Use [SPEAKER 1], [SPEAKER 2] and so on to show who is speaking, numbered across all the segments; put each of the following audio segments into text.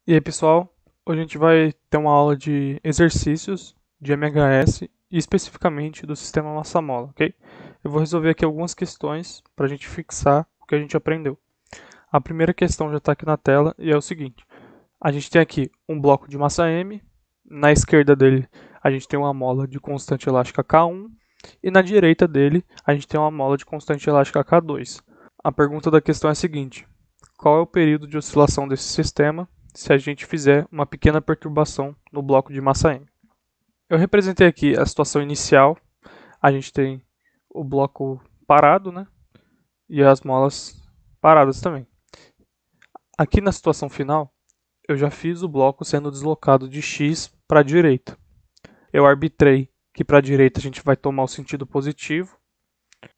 [SPEAKER 1] E aí, pessoal, hoje a gente vai ter uma aula de exercícios de MHS e especificamente do sistema massa-mola, ok? Eu vou resolver aqui algumas questões para a gente fixar o que a gente aprendeu. A primeira questão já está aqui na tela e é o seguinte: a gente tem aqui um bloco de massa M, na esquerda dele a gente tem uma mola de constante elástica K1 e na direita dele a gente tem uma mola de constante elástica K2. A pergunta da questão é a seguinte: qual é o período de oscilação desse sistema se a gente fizer uma pequena perturbação no bloco de massa M? Eu representei aqui a situação inicial, a gente tem o bloco parado, né? E as molas paradas também. Aqui na situação final, eu já fiz o bloco sendo deslocado de x para a direita. Eu arbitrei que para a direita a gente vai tomar o sentido positivo.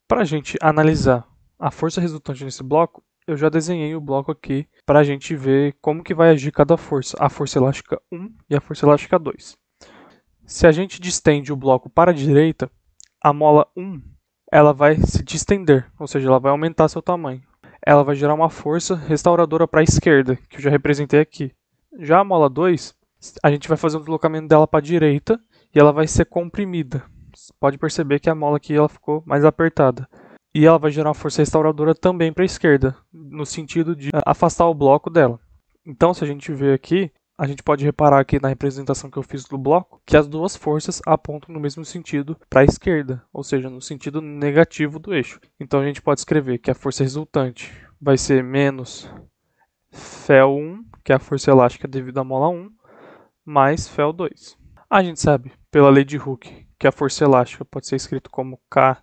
[SPEAKER 1] Para a gente analisar a força resultante nesse bloco, eu já desenhei o bloco aqui para a gente ver como que vai agir cada força, a força elástica 1 e a força elástica 2. Se a gente distende o bloco para a direita, a mola 1 ela vai se distender, ou seja, ela vai aumentar seu tamanho. Ela vai gerar uma força restauradora para a esquerda, que eu já representei aqui. Já a mola 2, a gente vai fazer um deslocamento dela para a direita e ela vai ser comprimida. Você pode perceber que a mola aqui ela ficou mais apertada. E ela vai gerar uma força restauradora também para a esquerda, no sentido de afastar o bloco dela. Então, se a gente ver aqui, a gente pode reparar aqui na representação que eu fiz do bloco, que as duas forças apontam no mesmo sentido para a esquerda, ou seja, no sentido negativo do eixo. Então a gente pode escrever que a força resultante vai ser menos Fel1, que é a força elástica devido à mola 1, mais Fel2. A gente sabe, pela lei de Hooke, que a força elástica pode ser escrito como K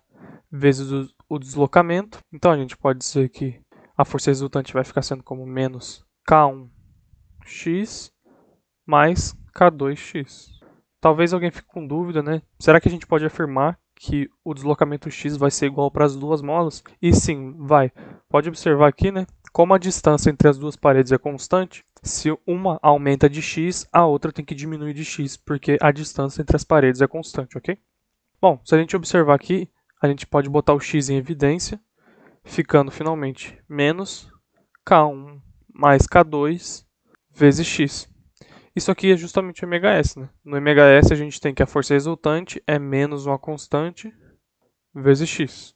[SPEAKER 1] vezes o deslocamento. Então a gente pode dizer que a força resultante vai ficar sendo como menos K1x mais K2x. Talvez alguém fique com dúvida, né? Será que a gente pode afirmar que o deslocamento x vai ser igual para as duas molas? E sim, vai. Pode observar aqui, né? Como a distância entre as duas paredes é constante, se uma aumenta de x, a outra tem que diminuir de x, porque a distância entre as paredes é constante, ok? Bom, se a gente observar aqui, a gente pode botar o x em evidência, ficando finalmente menos K1 mais K2 vezes x. Isso aqui é justamente o MHS, né? No MHS a gente tem que a força resultante é menos uma constante vezes x,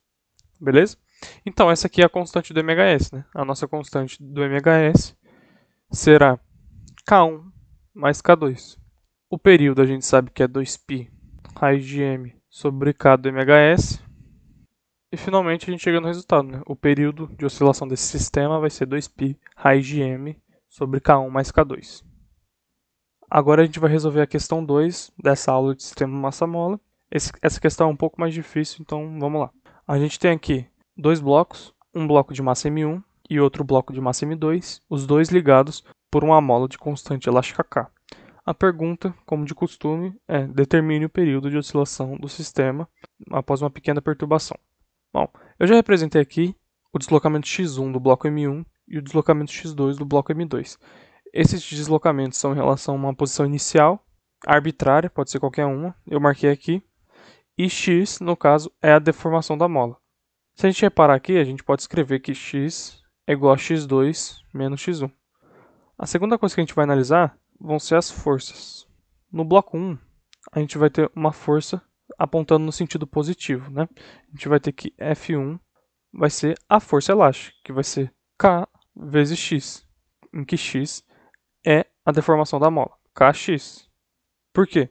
[SPEAKER 1] beleza? Então essa aqui é a constante do MHS, né? A nossa constante do MHS será K1 mais K2. O período a gente sabe que é 2π raiz de m sobre K do MHS. E finalmente a gente chega no resultado, né? O período de oscilação desse sistema vai ser 2π raiz de m sobre K1 mais K2. Agora a gente vai resolver a questão 2 dessa aula de sistema massa-mola. Essa questão é um pouco mais difícil, então vamos lá. A gente tem aqui dois blocos, um bloco de massa M1 e outro bloco de massa M2, os dois ligados por uma mola de constante elástica K. A pergunta, como de costume, é: determine o período de oscilação do sistema após uma pequena perturbação. Bom, eu já representei aqui o deslocamento x1 do bloco M1 e o deslocamento x2 do bloco M2. Esses deslocamentos são em relação a uma posição inicial, arbitrária, pode ser qualquer uma, eu marquei aqui, e x, no caso, é a deformação da mola. Se a gente reparar aqui, a gente pode escrever que x é igual a x2 menos x1. A segunda coisa que a gente vai analisar vão ser as forças. No bloco 1, a gente vai ter uma força apontando no sentido positivo, né? A gente vai ter que F1 vai ser a força elástica, que vai ser K vezes x, em que x é a deformação da mola, Kx. Por quê?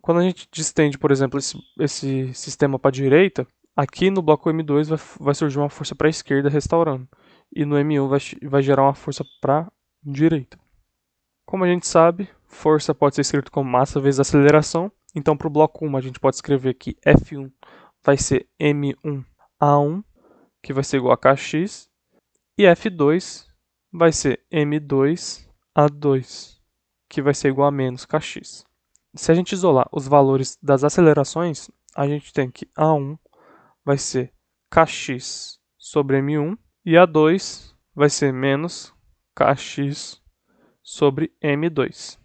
[SPEAKER 1] Quando a gente distende, por exemplo, esse sistema para a direita, aqui no bloco M2 vai surgir uma força para a esquerda restaurando, e no M1 vai gerar uma força para a direita. Como a gente sabe, força pode ser escrito como massa vezes aceleração, então para o bloco 1 a gente pode escrever que F1 vai ser M1A1, que vai ser igual a Kx, e F2 vai ser M2A2, que vai ser igual a menos Kx. Se a gente isolar os valores das acelerações, a gente tem que A1 vai ser Kx sobre M1 e A2 vai ser menos Kx sobre M2.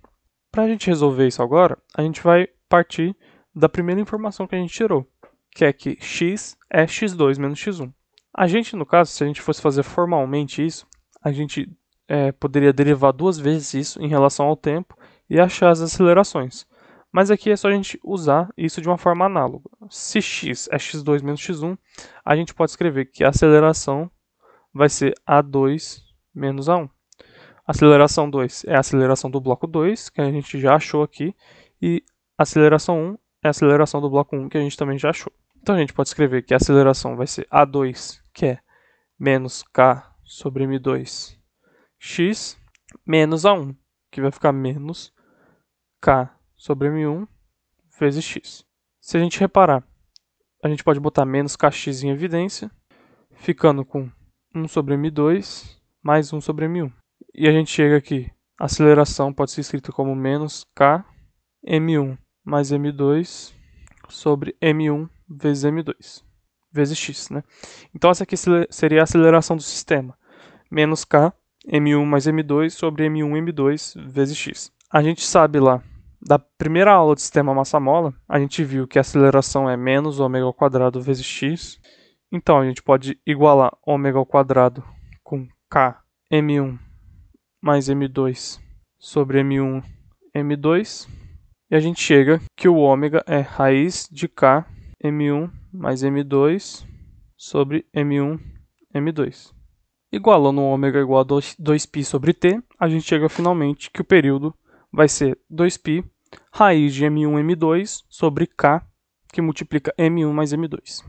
[SPEAKER 1] Para a gente resolver isso agora, a gente vai partir da primeira informação que a gente tirou, que é que x é x2 menos x1. A gente, no caso, se a gente fosse fazer formalmente isso, a gente poderia derivar duas vezes isso em relação ao tempo e achar as acelerações. Mas aqui é só a gente usar isso de uma forma análoga. Se x é x2 menos x1, a gente pode escrever que a aceleração vai ser A2 menos A1. Aceleração 2 é a aceleração do bloco 2, que a gente já achou aqui, e aceleração 1 é a aceleração do bloco 1, que a gente também já achou. Então a gente pode escrever que a aceleração vai ser A2, que é menos K sobre M2 x, menos A1, que vai ficar menos K sobre M1 vezes x. Se a gente reparar, a gente pode botar menos kx em evidência, ficando com 1 sobre M2 mais 1 sobre M1. E a gente chega aqui, a aceleração pode ser escrita como menos K M1 mais M2 sobre M1 vezes M2, vezes x, né? Então essa aqui seria a aceleração do sistema, menos K M1 mais M2 sobre M1 M2 vezes x. A gente sabe lá, da primeira aula do sistema massa-mola, a gente viu que a aceleração é menos ômega ao quadrado vezes x. Então a gente pode igualar ômega ao quadrado com K M1 mais M2 sobre M1 M2. E a gente chega que o ômega é raiz de K M1 mais M2 sobre M1 M2. Igualando o ômega igual a 2π sobre t, a gente chega finalmente que o período vai ser 2π raiz de M1 M2 sobre K, que multiplica M1 mais M2.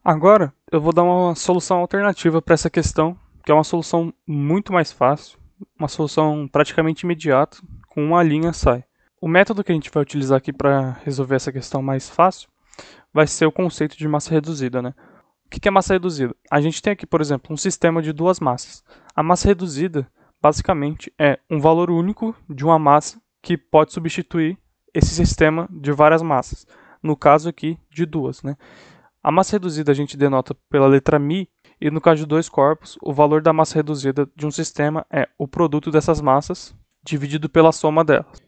[SPEAKER 1] Agora eu vou dar uma solução alternativa para essa questão, que é uma solução muito mais fácil, uma solução praticamente imediata, com uma linha sai. O método que a gente vai utilizar aqui para resolver essa questão mais fácil vai ser o conceito de massa reduzida, né? O que é massa reduzida? A gente tem aqui, por exemplo, um sistema de duas massas. A massa reduzida, basicamente, é um valor único de uma massa que pode substituir esse sistema de várias massas. No caso aqui, de duas, né? A massa reduzida a gente denota pela letra μ, e no caso de dois corpos, o valor da massa reduzida de um sistema é o produto dessas massas dividido pela soma delas.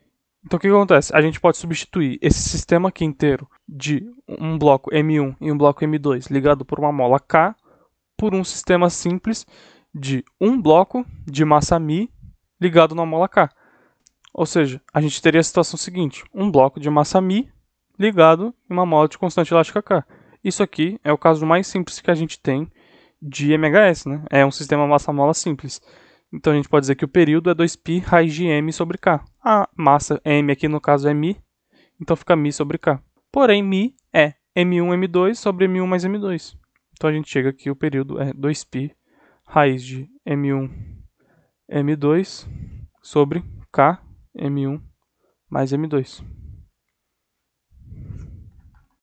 [SPEAKER 1] Então o que acontece? A gente pode substituir esse sistema aqui inteiro de um bloco M1 e um bloco M2 ligado por uma mola K por um sistema simples de um bloco de massa μ ligado na mola K. Ou seja, a gente teria a situação seguinte, um bloco de massa μ ligado em uma mola de constante elástica K. Isso aqui é o caso mais simples que a gente tem de MHS, né? É um sistema massa-mola simples. Então a gente pode dizer que o período é 2π raiz de m sobre k. A massa m aqui no caso é μ, então fica μ sobre k. Porém, μ é m1 m2 sobre m1 mais m2. Então a gente chega aqui, o período é 2π raiz de m1 m2 sobre k m1 mais m2.